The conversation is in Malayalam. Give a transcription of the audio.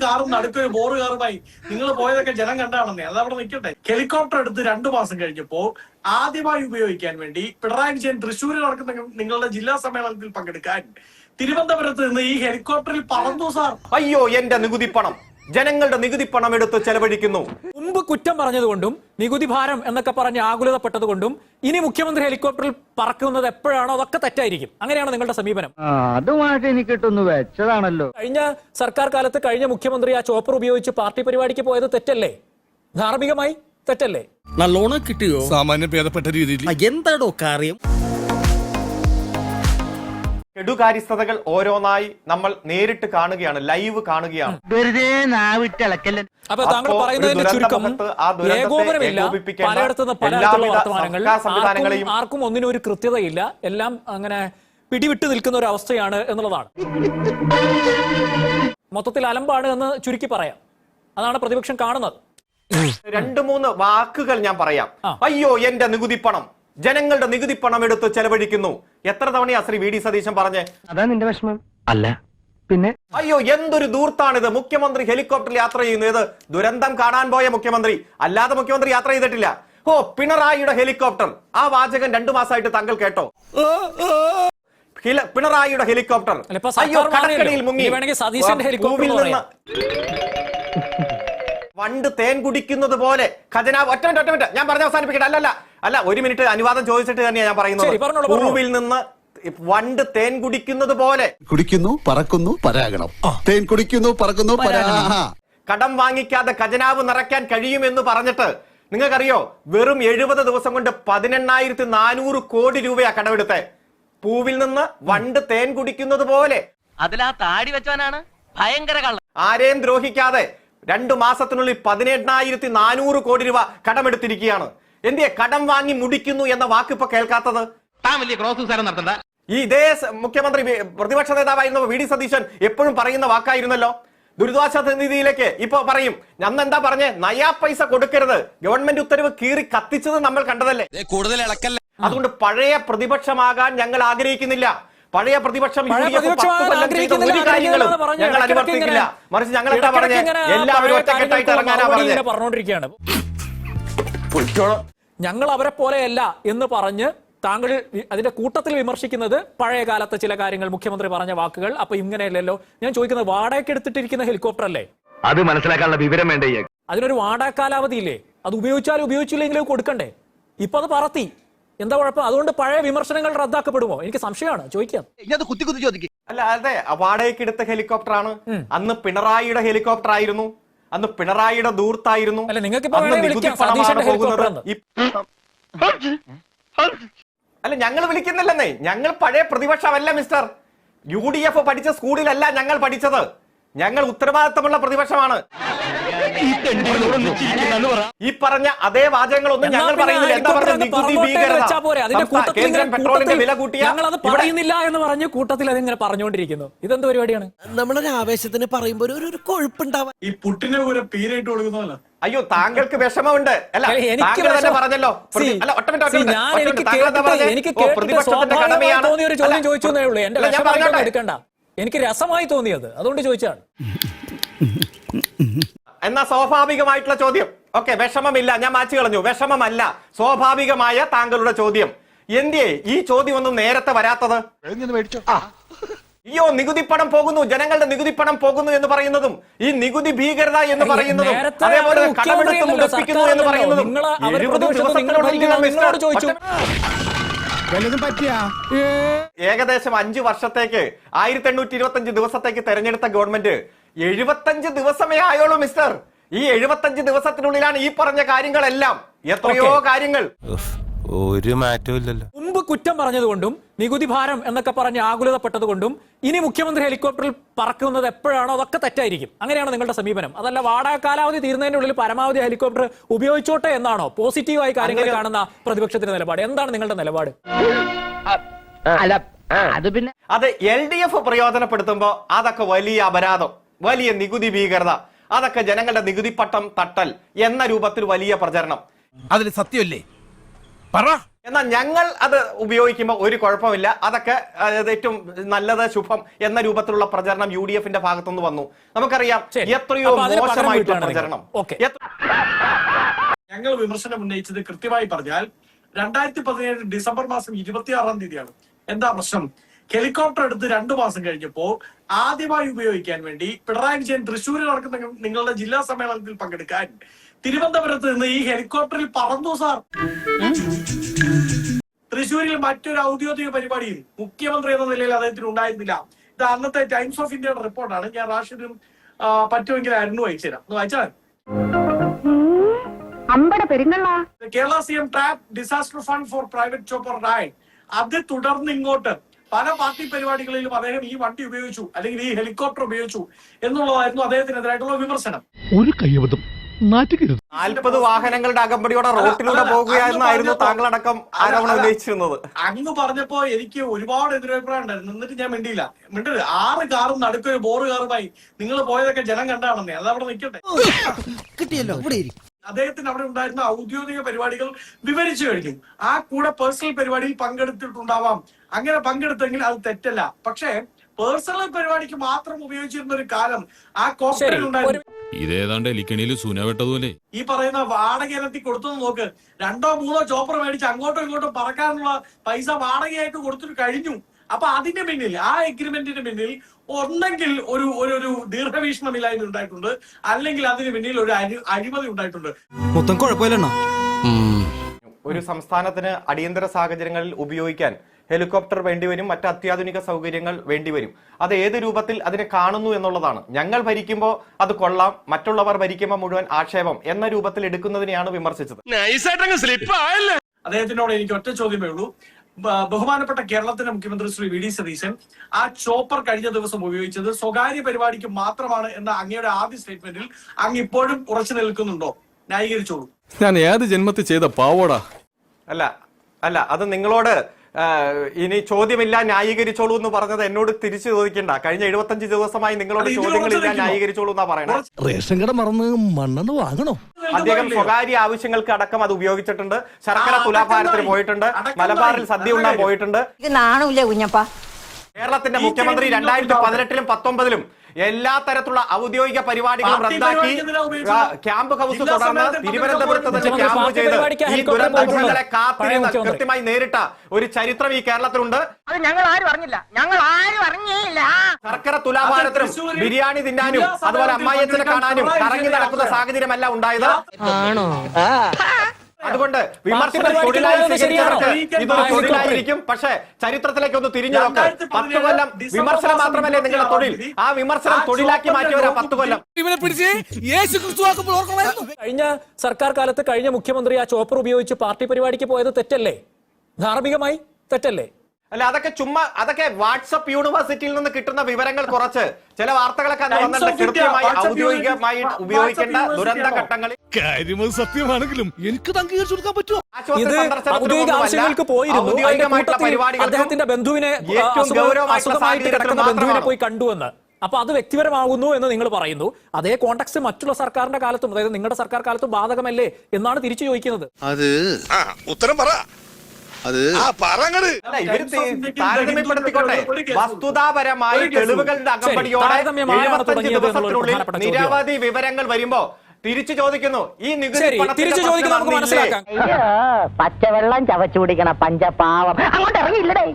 കാറും നടുക്കൊരു ബോറ് കാറുമായി നിങ്ങൾ പോയതൊക്കെ ജനം കണ്ടാണെന്നേ. അത് അവിടെ നിൽക്കട്ടെ. ഹെലികോപ്റ്റർ എടുത്ത് 2 മാസം കഴിഞ്ഞപ്പോ ആദ്യമായി ഉപയോഗിക്കാൻ വേണ്ടി പിണറായി വിജയൻ തൃശ്ശൂരിൽ നടക്കുന്ന നിങ്ങളുടെ ജില്ലാ സമ്മേളനത്തിൽ പങ്കെടുക്കാൻ തിരുവനന്തപുരത്ത് നിന്ന് ഈ ഹെലികോപ്റ്ററിൽ പറന്നു സാർ. അയ്യോ, എന്റെ നികുതി പണം, ജനങ്ങളുടെ നികുതി പണം എടുത്ത് ചെലവഴിക്കുന്നു. മുമ്പ് കുറ്റം പറഞ്ഞതുകൊണ്ടും നികുതി ഭാരം എന്നൊക്കെ പറഞ്ഞ് ആകുലതപ്പെട്ടതുകൊണ്ടും ഇനി മുഖ്യമന്ത്രി ഹെലികോപ്റ്ററിൽ പറക്കുന്നത് എപ്പോഴാണോ അതൊക്കെ തെറ്റായിരിക്കും. അങ്ങനെയാണ് നിങ്ങളുടെ സമീപനം. അതുമായിട്ട് എനിക്ക് കിട്ടുന്നു വെച്ചതാണല്ലോ. കഴിഞ്ഞ സർക്കാർ കാലത്ത് കഴിഞ്ഞ മുഖ്യമന്ത്രി ആ ചോപ്പർ ഉപയോഗിച്ച് പാർട്ടി പരിപാടിക്ക് പോയത് തെറ്റല്ലേ? ധാർമ്മികമായി തെറ്റല്ലേ? നല്ലോണം കിട്ടിയോ? സാമാന്യം ഭേദപ്പെട്ട രീതിയിൽ. എന്താടോ കാര്യം? കെടുകാര്യസ്ഥതകൾ ഓരോന്നായി നമ്മൾ നേരിട്ട് കാണുകയാണ്, ലൈവ് കാണുകയാണ്. വെറുതെ നാവിട്ടിളക്കല്ലേ. അപ്പൊ താങ്കൾ പറയുന്നതിന്റെ ചുരുക്കം ഏകോപനമില്ല, പലയിടത്തുനിന്ന് പലതരത്തിലുള്ള വർത്തമാനങ്ങൾ, ആർക്കും ഒന്നിനും ഒരു കൃത്യതയില്ല, എല്ലാം അങ്ങനെ പിടിവിട്ട് നിൽക്കുന്ന ഒരു അവസ്ഥയാണ് എന്നുള്ളതാണ്. മൊത്തത്തിൽ അലമ്പാണ് എന്ന് ചുരുക്കി പറയാം. അതാണ് പ്രതിപക്ഷം കാണുന്നത്. 2-3 വാക്കുകൾ ഞാൻ പറയാം. അയ്യോ, എന്റെ നികുതി പണം, ജനങ്ങളുടെ നികുതി പണം എടുത്ത് ചെലവഴിക്കുന്നു. എത്ര തവണയാ ശ്രീ വി ഡി സതീശൻ പറഞ്ഞേ? അതാ നിന്റെ വിഷമം അല്ല പിന്നെ? അയ്യോ, എന്തൊരു ദൂർത്താണിത്. മുഖ്യമന്ത്രി ഹെലികോപ്റ്ററിൽ യാത്ര ചെയ്യുന്നു. ഏത് ദുരന്തം കാണാൻ പോയ മുഖ്യമന്ത്രി, അല്ലാതെ മുഖ്യമന്ത്രി യാത്ര ചെയ്തിട്ടില്ല. ഓ, പിണറായിയുടെ ഹെലികോപ്റ്റർ. ആ വാചകം 2 മാസമായിട്ട് താങ്കൾ കേട്ടോ? പിണറായിയുടെ ഹെലികോപ്റ്റർ. അയ്യോ, കടക്കടിയിൽ മുങ്ങി. വണ്ട് തേൻ കുടിക്കുന്നത് പോലെ ഖജനാവ്. ഒറ്റ മിനിറ്റ് ഞാൻ പറഞ്ഞ അവസാനിപ്പിക്കട്ടെ. അല്ല 1 മിനിറ്റ് അനുവാദം ചോദിച്ചിട്ട് തന്നെയാണ് ഞാൻ പറയുന്നത്. പൂവിൽ നിന്ന് വണ്ട് തേൻ കുടിക്കുന്നത് പോലെ കുടിക്കുന്നു, പറക്കുന്നു, പരാഗണം. തേൻ കുടിക്കുന്നു, പറക്കുന്നു, കടം വാങ്ങിക്കാതെ ഖജനാവ് നിറയ്ക്കാൻ കഴിയുമെന്ന് പറഞ്ഞിട്ട് നിങ്ങൾക്കറിയോ, വെറും 70 ദിവസം കൊണ്ട് 18,400 കോടി രൂപയാ കടമെടുത്തേ. പൂവിൽ നിന്ന് വണ്ട് തേൻ കുടിക്കുന്നത് പോലെ. അതിലാ താടി വെച്ചവനാണ് ഭയങ്കര കള്ള. ആരെയും ദ്രോഹിക്കാതെ 2 മാസത്തിനുള്ളിൽ 18,400 കോടി രൂപ കടമെടുത്തിരിക്കുകയാണ്. എന്തിയെ കടം വാങ്ങി മുടിക്കുന്നു എന്ന വാക്ക് ഇപ്പൊ കേൾക്കാത്തത്? ഈ ഇതേ മുഖ്യമന്ത്രി പ്രതിപക്ഷ നേതാവായിരുന്ന വി ഡി സതീശൻ എപ്പോഴും പറയുന്ന വാക്കായിരുന്നല്ലോ. ദുരിതാശ്വാസ നിധിയിലേക്ക് ഇപ്പൊ പറയും. അന്ന് എന്താ പറഞ്ഞേ? നയാ പൈസ കൊടുക്കരുത്. ഗവൺമെന്റ് ഉത്തരവ് കീറി കത്തിച്ചത് നമ്മൾ കണ്ടതല്ലേ. അതുകൊണ്ട് പഴയ പ്രതിപക്ഷമാകാൻ ഞങ്ങൾ ആഗ്രഹിക്കുന്നില്ല. പഴയ പ്രതിപക്ഷം ഒരു കാര്യങ്ങളും ഞങ്ങൾ അനുവർത്തിക്കില്ല. മറിച്ച് ഞങ്ങൾ എന്താ പറഞ്ഞ എല്ലാവരും ഒറ്റക്കെട്ടായിട്ട് ഇറങ്ങാനാ പറഞ്ഞോണ്ടിരിക്കുകയാണ്. ഞങ്ങൾ അവരെ പോലെയല്ല എന്ന് പറഞ്ഞ് താങ്കൾ അതിന്റെ കൂട്ടത്തിൽ വിമർശിക്കുന്നത് പഴയ കാലത്തെ ചില കാര്യങ്ങൾ, മുഖ്യമന്ത്രി പറഞ്ഞ വാക്കുകൾ. അപ്പൊ ഇങ്ങനെയല്ലല്ലോ. ഞാൻ ചോദിക്കുന്നത്, വാടകയ്ക്ക് എടുത്തിട്ടിരിക്കുന്ന ഹെലികോപ്റ്റർ അല്ലേ? അത് മനസ്സിലാക്കാനുള്ള വിവരം വേണ്ടേ? അതിനൊരു വാടക കാലാവധി ഇല്ലേ? അത് ഉപയോഗിച്ചാലും ഉപയോഗിച്ചില്ലെങ്കിലും കൊടുക്കണ്ടേ? ഇപ്പൊ അത് പറത്തി, എന്താ കുഴപ്പം? അതുകൊണ്ട് പഴയ വിമർശനങ്ങൾ റദ്ദാക്കപ്പെടുമോ? എനിക്ക് സംശയമാണ്, ചോദിക്കാം. അല്ല, അതെ, വാടകയ്ക്ക് എടുത്ത ഹെലികോപ്റ്റർ ആണ്. അന്ന് പിണറായിയുടെ ഹെലികോപ്റ്റർ ആയിരുന്നു. അന്ന് പിണറായിയുടെ ദൂർത്തായിരുന്നു. അല്ല, ഞങ്ങൾ വിളിക്കുന്നില്ലെന്നേ. ഞങ്ങൾ പഴയ പ്രതിപക്ഷമല്ല മിസ്റ്റർ. UDF പഠിച്ച സ്കൂളിലല്ല ഞങ്ങൾ പഠിച്ചത്. ഞങ്ങൾ ഉത്തരവാദിത്തമുള്ള പ്രതിപക്ഷമാണ്. ഈ പറഞ്ഞ അതേ വാചകങ്ങളൊന്നും ഞങ്ങൾ പറയുന്നില്ല. എന്താ പറഞ്ഞ നികുതി ഭീകരത, കേന്ദ്രം പെട്രോളിന്റെ വില കൂട്ടിയ, ഞങ്ങളത് പറയുന്നില്ല എന്ന് പറഞ്ഞ് കൂട്ടത്തിൽ അതിങ്ങനെ പറഞ്ഞുകൊണ്ടിരിക്കുന്നു. ഇതെന്ത് പരിപാടിയാണ്? നമ്മളൊരു ആവേശത്തിന് പറയുമ്പോ ഒരു കൊഴുപ്പുണ്ടാവാൻ ഈ പുട്ടിനെ കൂടെ പീരായിട്ട് കൊടുക്കുന്നതല്ല. അയ്യോ, താങ്കൾക്ക് വിഷമമുണ്ട്. അല്ല, താങ്കൾ തന്നെ പറഞ്ഞല്ലോ. തോന്നിയ ഒരു ചോദ്യം ചോദിച്ചേ ഉള്ളൂ. എന്റെ വിഷമം എടുക്കണ്ട, എനിക്ക് രസമായി തോന്നിയത്, അതുകൊണ്ട് ചോദിച്ചാണ്. എന്നാ സ്വാഭാവികമായിട്ടുള്ള ചോദ്യം. ഓക്കെ, വിഷമമില്ല, ഞാൻ മാറ്റി കളഞ്ഞു. വിഷമമല്ല, സ്വാഭാവികമായ താങ്കളുടെ ചോദ്യം. എന്തേ ഈ ചോദ്യം ഒന്നും നേരത്തെ വരാത്തത്? അയ്യോ, നികുതി പണം പോകുന്നു, ജനങ്ങളുടെ നികുതി പണം പോകുന്നു എന്ന് പറയുന്നതും, ഈ നികുതി ഭീകരത എന്ന് പറയുന്നതും, അതേപോലെ കടമെടുത്ത് മുടപ്പിക്കുന്നു എന്ന് പറയുന്നതും 70 ദിവസത്തിനുള്ളിൽ ഏകദേശം 5 വർഷത്തേക്ക് 1825 ദിവസത്തേക്ക് തെരഞ്ഞെടുത്ത ഗവൺമെന്റ് 75 ദിവസമേ ആയോളൂ മിസ്റ്റർ. ഈ 75 ദിവസത്തിനുള്ളിലാണ് ഈ പറഞ്ഞ കാര്യങ്ങളെല്ലാം. എത്രയോ കാര്യങ്ങൾ. ഒരു മാറ്റവും ഇല്ലല്ലോ. മുമ്പ് കുറ്റം പറഞ്ഞതുകൊണ്ടും നികുതി ഭാരം എന്നൊക്കെ പറഞ്ഞ് ആകുലതപ്പെട്ടതുകൊണ്ടും ഇനി മുഖ്യമന്ത്രി ഹെലികോപ്റ്ററിൽ പറക്കുന്നത് എപ്പോഴാണോ അതൊക്കെ തെറ്റായിരിക്കും. അങ്ങനെയാണ് നിങ്ങളുടെ സമീപനം. അതല്ല വാടക കാലാവധി തീരുന്നതിനുള്ളിൽ പരമാവധി ഹെലികോപ്റ്റർ ഉപയോഗിച്ചോട്ടെ എന്നാണോ പോസിറ്റീവായി കാര്യങ്ങൾ കാണുന്ന പ്രതിപക്ഷത്തിന്റെ നിലപാട്? എന്താണ് നിങ്ങളുടെ നിലപാട്? അത് LDF പ്രയോജനപ്പെടുത്തുമ്പോ അതൊക്കെ വലിയ അപരാധം, വലിയ നികുതി ഭീകരത, അതൊക്കെ ജനങ്ങളുടെ നികുതി പട്ടം തട്ടൽ എന്ന രൂപത്തിൽ വലിയ പ്രചരണം. അതിൽ സത്യമല്ലേ? എന്നാൽ ഞങ്ങൾ അത് ഉപയോഗിക്കുമ്പോൾ ഒരു കുഴപ്പമില്ല, അതൊക്കെ ഏറ്റവും നല്ലത്, ശുഭം എന്ന രൂപത്തിലുള്ള പ്രചരണം UDF-ന്റെ ഭാഗത്തുനിന്ന് വന്നു. നമുക്കറിയാം എത്രയോ മോശമായിട്ടുള്ള പ്രചരണം. ഞങ്ങൾ വിമർശനം ഉന്നയിച്ചത് കൃത്യമായി പറഞ്ഞാൽ 2017 ഡിസംബർ മാസം 26-ാം തീയതിയാണ്. എന്താ പ്രശ്നം? ഹെലികോപ്റ്റർ എടുത്ത് 2 മാസം കഴിഞ്ഞപ്പോ ആദ്യമായി ഉപയോഗിക്കാൻ വേണ്ടി പിണറായി വിജയൻ തൃശ്ശൂരിൽ നടക്കുന്ന നിങ്ങളുടെ ജില്ലാ സമ്മേളനത്തിൽ പങ്കെടുക്കാൻ തിരുവനന്തപുരത്ത് നിന്ന് ഈ ഹെലികോപ്റ്ററിൽ പറന്നു സാർ. തൃശ്ശൂരിൽ മറ്റൊരു ഔദ്യോഗിക പരിപാടിയിൽ മുഖ്യമന്ത്രി എന്ന നിലയിൽ അദ്ദേഹത്തിന് ഉണ്ടായിരുന്നില്ല. ഇത് അന്നത്തെ ടൈംസ് ഓഫ് ഇന്ത്യയുടെ റിപ്പോർട്ടാണ്. ഞാൻ റാഷിദും പറ്റുമെങ്കിൽ അരുണും അയച്ചുതരാം. ഒന്ന് വായിച്ചാൽ Kerala CM trap disaster fund four private chopper ride. അത് തുടർന്ന് ഇങ്ങോട്ട് പല പാർട്ടി പരിപാടികളിലും അദ്ദേഹം ഈ വണ്ടി ഉപയോഗിച്ചു, അല്ലെങ്കിൽ ഈ ഹെലികോപ്റ്റർ ഉപയോഗിച്ചു എന്നുള്ളതായിരുന്നു അദ്ദേഹത്തിനെതിരായിട്ടുള്ള വിമർശനം. ഒരു കയ്യബദ്ധം 40 വാഹനങ്ങളുടെ അകമ്പടിയോടെ റോട്ടിലൂടെ പോകുകയെന്നായിരുന്നു താങ്കളടക്കം ആരോപണം ഉന്നയിച്ചിരുന്നത്. അങ്ങ് പറഞ്ഞപ്പോ എനിക്ക് ഒരുപാട് എതിരഭിപ്രായം ഉണ്ടായിരുന്നു. എന്നിട്ട് ഞാൻ മിണ്ടിയില്ല. 6 കാറും നടുക്കൊരു ബോറ് കാറുമായി നിങ്ങൾ പോയതൊക്കെ ജനം കണ്ടാണെന്നേ. അതവിടെ നിൽക്കട്ടെ. കിട്ടിയല്ലോ. അദ്ദേഹത്തിന് അവിടെ ഉണ്ടായിരുന്ന ഔദ്യോഗിക പരിപാടികൾ വിവരിച്ചു കഴിഞ്ഞു. ആ കൂടെ പേഴ്സണൽ പരിപാടിയിൽ പങ്കെടുത്തിട്ടുണ്ടാവാം. അങ്ങനെ പങ്കെടുത്തെങ്കിൽ അത് തെറ്റല്ല. പക്ഷേ പേഴ്സണൽ പരിപാടിക്ക് മാത്രം ഉപയോഗിച്ചിരുന്ന ഒരു കാലം ആ കോക്ടെയിൽ ഉണ്ടായിരുന്നു. ഇതേതാണ്ട് എലിക്കണിയിൽ സൂനവെട്ടതുപോലെ ഈ പറയുന്ന വാടക ഇനത്തിൽ കൊടുത്തു നോക്ക്. 2 or 3 ചോപ്പർ മേടിച്ച് അങ്ങോട്ടും ഇങ്ങോട്ടും പറക്കാനുള്ള പൈസ വാടകയായിട്ട് കൊടുത്തിട്ട് കഴിഞ്ഞു. അപ്പൊ അതിന്റെ പിന്നിൽ, ആ എഗ്രിമെന്റിന് പിന്നിൽ ഒന്നെങ്കിൽ ഒരു ദീർഘവീക്ഷണമില്ലായ്മ ഉണ്ടായിട്ടുണ്ട്, അല്ലെങ്കിൽ അതിന് പിന്നിൽ ഒരു അഴിമതി ഉണ്ടായിട്ടുണ്ട്. മൊത്തം കുഴപ്പമില്ല. ഒരു സംസ്ഥാനത്തിന് അടിയന്തര സാഹചര്യങ്ങളിൽ ഉപയോഗിക്കാൻ ഹെലികോപ്റ്റർ വേണ്ടിവരും, മറ്റ് അത്യാധുനിക സൗകര്യങ്ങൾ വേണ്ടിവരും. അത് ഏത് രൂപത്തിൽ അതിനെ കാണുന്നു എന്നുള്ളതാണ്. ഞങ്ങൾ ഭരിക്കുമ്പോൾ അത് കൊള്ളാം, മറ്റുള്ളവർ ഭരിക്കുമ്പോൾ മുഴുവൻ ആക്ഷേപം എന്ന രൂപത്തിൽ എടുക്കുന്നതിനെയാണ് വിമർശിച്ചത്. അദ്ദേഹത്തിനോട് എനിക്ക് ഒറ്റ ചോദ്യമേ ഉള്ളൂ. ബഹുമാനപ്പെട്ട കേരളത്തിന്റെ മുഖ്യമന്ത്രി ശ്രീ VD സതീശൻ ആ ചോപ്പർ കഴിഞ്ഞ ദിവസം ഉപയോഗിച്ചത് സ്വകാര്യ പരിപാടിക്ക് മാത്രമാണ് എന്ന അങ്ങയുടെ ആദ്യ സ്റ്റേറ്റ്മെന്റിൽ അങ്ങ് ഇപ്പോഴും ഉറച്ചു നിൽക്കുന്നുണ്ടോ? ന്യായീകരിച്ചോളൂ. ഞാൻ ഏത് ജന്മത്തിൽ ചെയ്ത പാവോടാ. അല്ല അത് നിങ്ങളോട് ഇനി ചോദ്യമില്ല, ന്യായീകരിച്ചോളൂ എന്ന് പറഞ്ഞത് എന്നോട് തിരിച്ചു ചോദിക്കണ്ട. കഴിഞ്ഞ 75 ദിവസമായി നിങ്ങളോട് ചോദ്യങ്ങളില്ല, ന്യായീകരിച്ചോളൂ എന്നാ പറയണത്. റേഷൻ കട മറന്ന് മണ്ണെണ്ണ വാങ്ങണോ? അദ്ദേഹം സ്വകാര്യ ആവശ്യങ്ങൾക്ക് അടക്കം അത് ഉപയോഗിച്ചിട്ടുണ്ട്. ശർക്കര തുലാഭാരത്തിന് പോയിട്ടുണ്ട്, മലബാറിൽ സദ്യ ഉണ്ണാൻ പോയിട്ടുണ്ട്. കേരളത്തിന്റെ മുഖ്യമന്ത്രി 2018-ലും 2019-ലും എല്ലാ തരത്തിലുള്ള ഔദ്യോഗിക പരിപാടികളും റദ്ദാക്കി ക്യാമ്പ് ഹൗസ് തുടർന്ന് തിരുവനന്തപുരത്ത് തന്നെ ക്യാമ്പ് ചെയ്ത് ഈ ദുരന്തങ്ങളെ കാത്തിരുന്ന് കൃത്യമായി നേരിട്ട ഒരു ചരിത്രം ഈ കേരളത്തിലുണ്ട്. ശർക്കര തുലാഭാരത്തിനും ബിരിയാണി തിന്നാനും അതുപോലെ അമ്മായിയച്ഛനെ കാണാനും കറങ്ങി നടക്കുന്ന സാഹചര്യമല്ല ഉണ്ടായത്. അതുകൊണ്ട് വിമർശനം തൊഴിലായി സ്വീകരിച്ചവർക്ക് ഇതൊരു തൊഴിലായിരിക്കും. പക്ഷേ ചരിത്രത്തിലേക്ക് ഒന്ന് തിരിഞ്ഞു നോക്ക്. 10 കൊല്ലം വിമർശനം മാത്രമല്ലേ നിങ്ങളുടെ തൊഴിൽ? ആ വിമർശനം തൊഴിലാക്കി മാറ്റിയവരാ 10 കൊല്ലം. കഴിഞ്ഞ സർക്കാർ കാലത്ത് കഴിഞ്ഞ മുഖ്യമന്ത്രി ആ ചോപ്പർ ഉപയോഗിച്ച് പാർട്ടി പരിപാടിക്ക് പോയത് തെറ്റല്ലേ? ധാർമ്മികമായി തെറ്റല്ലേ? അല്ല, അതൊക്കെ വാട്സപ്പ് യൂണിവേഴ്സിറ്റിയിൽ നിന്ന് കിട്ടുന്ന വിവരങ്ങൾ കുറച്ച് ചില വാർത്തകളൊക്കെ വന്നിട്ട് കൃത്യമായി ഔദ്യോഗികമായി ഉപയോഗിക്കേണ്ട ദുരന്ത ഘട്ടങ്ങളിൽ കാര്യം സത്യമാണെങ്കിലും എനിക്ക് അംഗീകരിച്ചു കൊടുക്കാൻ പറ്റുമോ? ഇത് ഔദ്യോഗിക ആവശ്യങ്ങൾക്ക് പോയിരുന്നു. അദ്ദേഹത്തിന്റെ ബന്ധുവിനെ അസുഖമായിട്ട് കിടക്കുന്ന ബന്ധുവിനെ പോയി കണ്ടുവെന്ന്. അപ്പൊ അത് വ്യക്തിപരമാകുന്നു എന്ന് നിങ്ങൾ പറയുന്നു. അതേ കോണ്ടക്സ്റ്റ് മറ്റുള്ള സർക്കാരിന്റെ കാലത്തും, അതായത് നിങ്ങളുടെ സർക്കാർ കാലത്തും ബാധകമല്ലേ എന്നാണ് തിരിച്ചു ചോദിക്കുന്നത്. അത് ഉത്തരം പറ. താരതമ്യപ്പെടുത്തിക്കോട്ടെ. വസ്തുതാപരമായി തെളിവുകളുടെ അകമ്പടിയോടെ 75 ദിവസത്തിനുള്ളിൽ നിരവധി വിവരങ്ങൾ വരുമ്പോ തിരിച്ചു ചോദിക്കുന്നു. ഈ നികുതി പച്ചവെള്ളം ചവച്ചു കുടിക്കണ പഞ്ചപാവം അങ്ങോട്ട് ഇറങ്ങിയില്ലടേ.